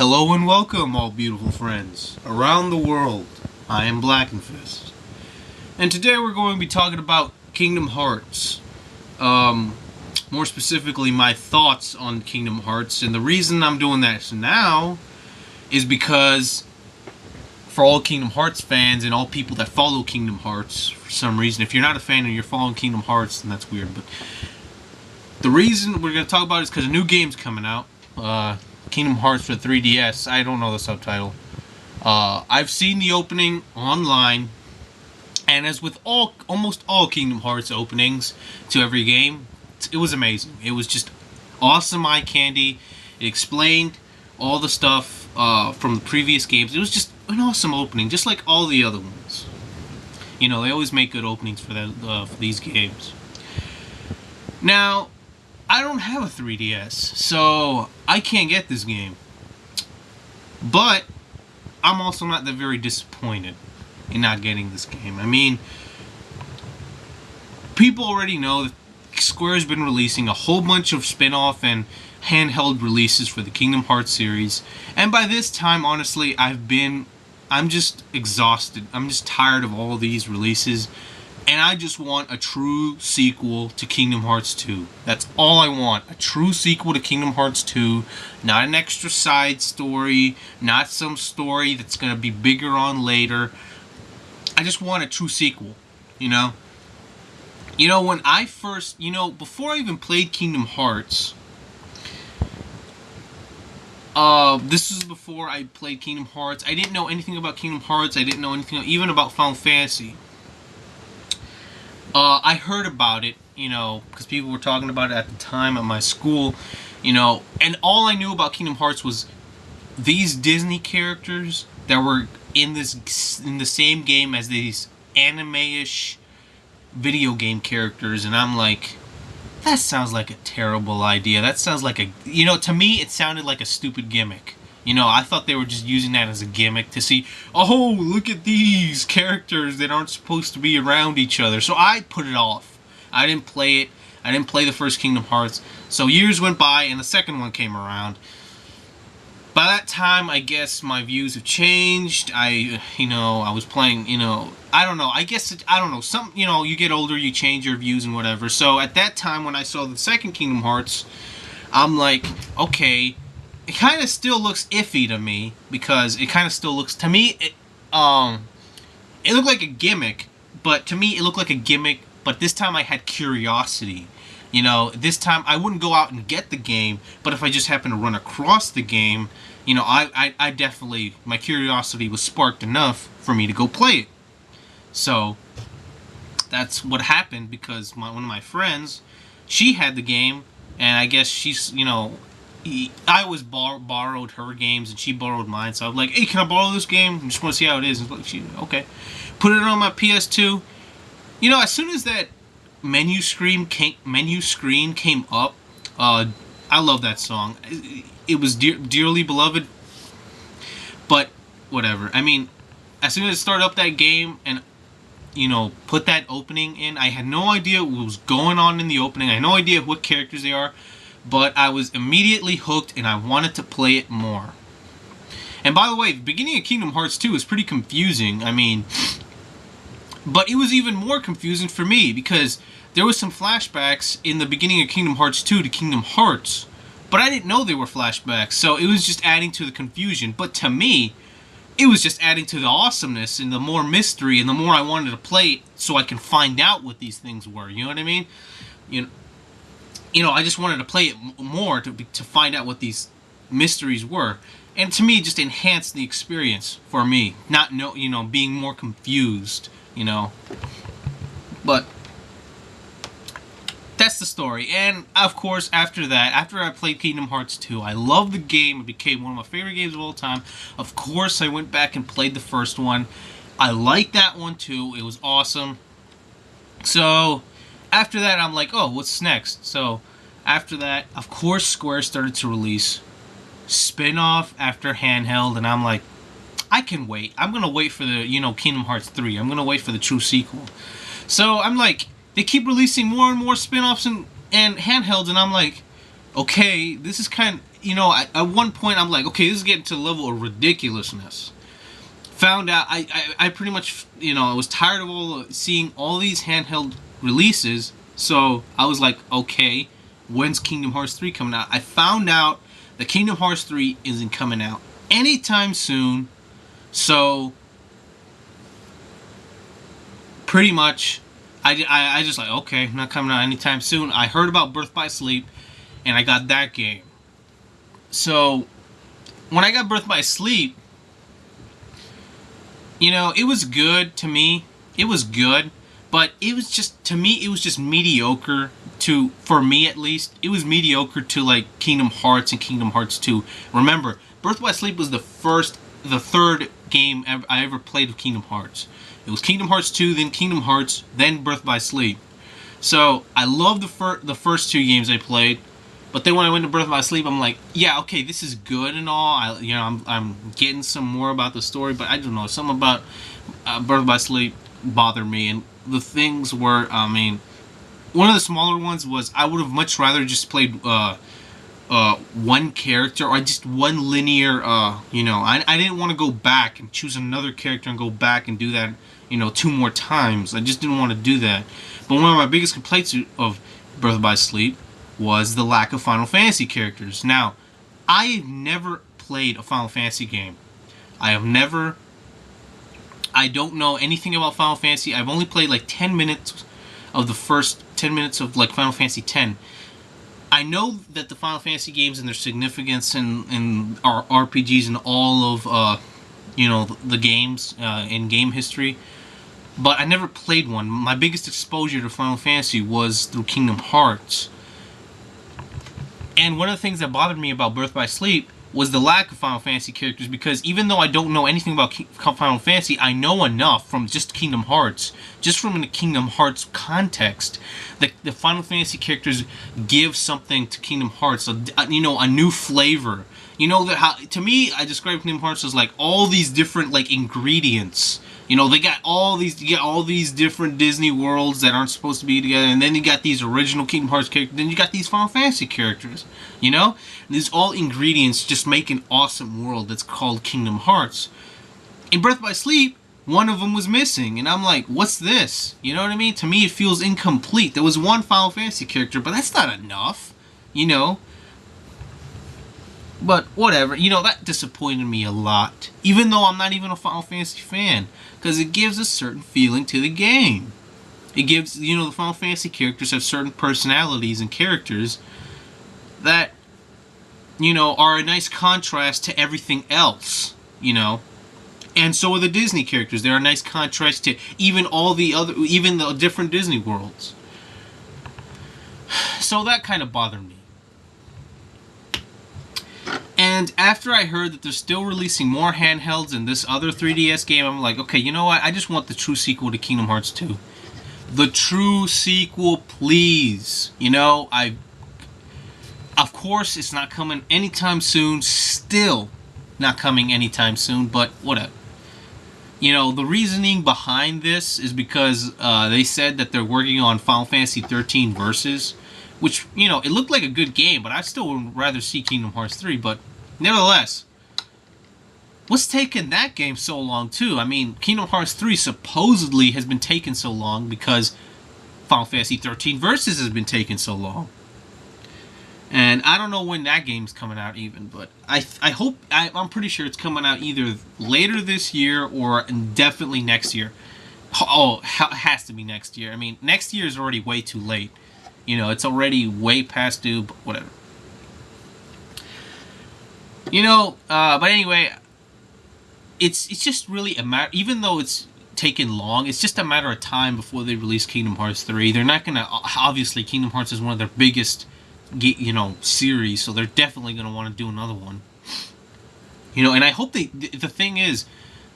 Hello and welcome, all beautiful friends around the world. I am Blackenfist, and today we're going to be talking about Kingdom Hearts. More specifically, my thoughts on Kingdom Hearts. And the reason I'm doing that now is because for all Kingdom Hearts fans and all people that follow Kingdom Hearts, for some reason, if you're not a fan and you're following Kingdom Hearts, then that's weird. But the reason we're going to talk about it is because a new game's coming out. Kingdom Hearts for 3DS. I don't know the subtitle. I've seen the opening online, and as with almost all Kingdom Hearts openings to every game, it was amazing. It was just awesome eye candy. It explained all the stuff from the previous games. It was just an awesome opening, just like all the other ones. You know, they always make good openings for these games. Now, I don't have a 3DS, so I can't get this game. But I'm also not that very disappointed in not getting this game. I mean, people already know that Square's been releasing a whole bunch of spin-off and handheld releases for the Kingdom Hearts series. And by this time, honestly, I'm just exhausted. I'm just tired of all these releases. And I just want a true sequel to Kingdom Hearts 2. That's all I want. A true sequel to Kingdom Hearts 2. Not an extra side story. Not some story that's going to be bigger on later. I just want a true sequel. You know? You know, when I first... before I even played Kingdom Hearts... this is before I played Kingdom Hearts. I didn't know anything about Kingdom Hearts. I didn't know anything even about Final Fantasy. I heard about it, because people were talking about it at the time at my school, and all I knew about Kingdom Hearts was these Disney characters that were in the same game as these anime-ish video game characters, and I'm like, that sounds like a terrible idea. That sounds like to me, it sounded like a stupid gimmick. I thought they were just using that as a gimmick to see, oh, look at these characters that aren't supposed to be around each other. So I put it off. I didn't play it. I didn't play the first Kingdom Hearts. So years went by and the second one came around. By that time, I guess my views have changed. I was playing, I don't know. I don't know. You get older, you change your views and whatever. So at that time, when I saw the second Kingdom Hearts, I'm like, okay, it kind of still looks iffy to me, because it kind of still looks, to me, it looked like a gimmick, but to me, it looked like a gimmick, but this time I had curiosity. This time I wouldn't go out and get the game, but if I just happened to run across the game, I definitely, my curiosity was sparked enough for me to go play it. So, that's what happened, because one of my friends, she had the game, and I guess she's, I always borrowed her games, and she borrowed mine, so I was like, hey, can I borrow this game? I just want to see how it is. And like, okay. Put it on my PS2. As soon as that menu screen came up, I love that song. It was dearly beloved, but whatever. I mean, as soon as it started up that game and put that opening in, I had no idea what was going on in the opening. I had no idea what characters they are, but I was immediately hooked and I wanted to play it more. And by the way, the beginning of Kingdom Hearts 2 is pretty confusing. I mean, but it was even more confusing for me, because there was some flashbacks in the beginning of Kingdom Hearts 2 to Kingdom Hearts, but I didn't know they were flashbacks, so it was just adding to the confusion. But to me, it was just adding to the awesomeness and the more mystery and the more I wanted to play it so I can find out what these things were. You know what I mean? I just wanted to play it more to find out what these mysteries were. And to me, it just enhanced the experience for me. Not being more confused, But that's the story. And of course, after that, after I played Kingdom Hearts 2, I loved the game. It became one of my favorite games of all time. Of course, I went back and played the first one. I liked that one too. It was awesome. So after that, I'm like, oh, what's next? So after that, of course, Square started to release spin-off after handheld, and I'm like, I can wait. I'm going to wait for the, Kingdom Hearts 3. I'm going to wait for the true sequel. So I'm like, they keep releasing more and more spin-offs and handhelds, and I'm like, okay, this is kind of, at one point I'm like, okay, this is getting to the level of ridiculousness. Found out, I pretty much, I was tired of seeing all these handheld releases, so I was like, okay, when's Kingdom Hearts 3 coming out? I found out that Kingdom Hearts 3 isn't coming out anytime soon, so pretty much, I just like, okay, not coming out anytime soon. I heard about Birth by Sleep, and I got that game. So, when I got Birth by Sleep, it was good to me. It was good, but it was just, to me, it was just mediocre for me at least. It was mediocre to like Kingdom Hearts and Kingdom Hearts 2. Remember, Birth by Sleep was the third game I ever played of Kingdom Hearts. It was Kingdom Hearts 2, then Kingdom Hearts, then Birth by Sleep. So, I loved the first two games I played. But then when I went to Birth by Sleep, I'm like, yeah, okay, this is good and all. I'm getting some more about the story, but I don't know, something about Birth by Sleep bothered me. And the things were, one of the smaller ones was I would have much rather just played one character or just one linear. I didn't want to go back and choose another character and go back and do that, 2 more times. I just didn't want to do that. But one of my biggest complaints of Birth by Sleep was the lack of Final Fantasy characters. Now, I've never played a Final Fantasy game. I don't know anything about Final Fantasy. I've only played like 10 minutes of the first 10 minutes of like Final Fantasy X. I know that the Final Fantasy games and their significance in our RPGs and all of the games in game history, but I never played one. My biggest exposure to Final Fantasy was through Kingdom Hearts. And one of the things that bothered me about Birth by Sleep was the lack of Final Fantasy characters, because even though I don't know anything about Final Fantasy, I know enough from just Kingdom Hearts, just from the Kingdom Hearts context, that the Final Fantasy characters give something to Kingdom Hearts, a new flavor. To me, I describe Kingdom Hearts as like all these different like ingredients. You get all these different Disney worlds that aren't supposed to be together, and then you got these original Kingdom Hearts characters, then you got these Final Fantasy characters, And these all ingredients just make an awesome world that's called Kingdom Hearts. In Birth by Sleep, one of them was missing, and I'm like, what's this? You know what I mean? To me, it feels incomplete. There was one Final Fantasy character, but that's not enough, But whatever, that disappointed me a lot. Even though I'm not even a Final Fantasy fan. Because it gives a certain feeling to the game. It gives, the Final Fantasy characters have certain personalities and characters that, are a nice contrast to everything else, And so are the Disney characters. They're a nice contrast to even the different Disney worlds. So that kind of bothered me. And after I heard that they're still releasing more handhelds in this other 3DS game, I'm like, okay, you know what? I just want the true sequel to Kingdom Hearts 2. The true sequel, please. Of course, it's not coming anytime soon. Still not coming anytime soon, but whatever. The reasoning behind this is because they said that they're working on Final Fantasy 13 Versus, which, it looked like a good game, but I still would rather see Kingdom Hearts 3, but nevertheless, what's taken that game so long, too? I mean, Kingdom Hearts 3 supposedly has been taking so long because Final Fantasy 13 Versus has been taking so long. And I don't know when that game's coming out even, but I'm pretty sure it's coming out either later this year or definitely next year. Oh, it has to be next year. I mean, next year is already way too late. It's already way past due, but whatever. But anyway, it's just really a matter, even though it's taken long, it's just a matter of time before they release Kingdom Hearts 3. They're not going to, obviously, Kingdom Hearts is one of their biggest, series, so they're definitely going to want to do another one. And I hope the thing is,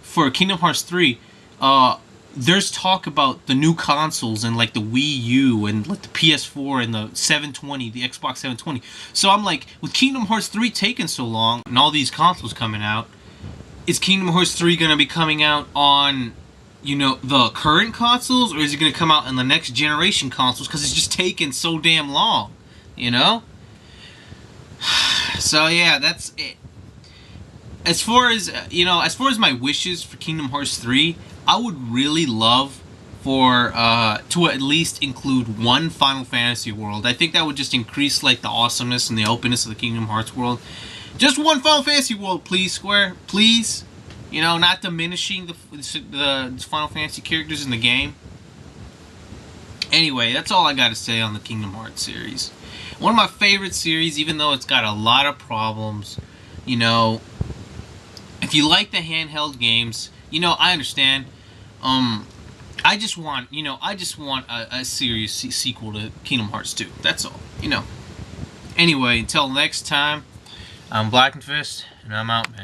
for Kingdom Hearts 3, there's talk about the new consoles and like the Wii U and like the PS4 and the 720, the Xbox 720. So I'm like, with Kingdom Hearts 3 taking so long and all these consoles coming out, is Kingdom Hearts 3 going to be coming out on, the current consoles, or is it going to come out on the next generation consoles? Because it's just taking so damn long, So yeah, that's it. As far as as far as my wishes for Kingdom Hearts 3, I would really love for to at least include one Final Fantasy world. I think that would just increase like the awesomeness and the openness of the Kingdom Hearts world. Just one Final Fantasy world, please, Square, please. Not diminishing the Final Fantasy characters in the game. Anyway, that's all I got to say on the Kingdom Hearts series. One of my favorite series, even though it's got a lot of problems. You know, if you like the handheld games, I understand. I just want, a serious sequel to Kingdom Hearts 2. That's all. Anyway, until next time, I'm Blackenfist, and I'm out, man.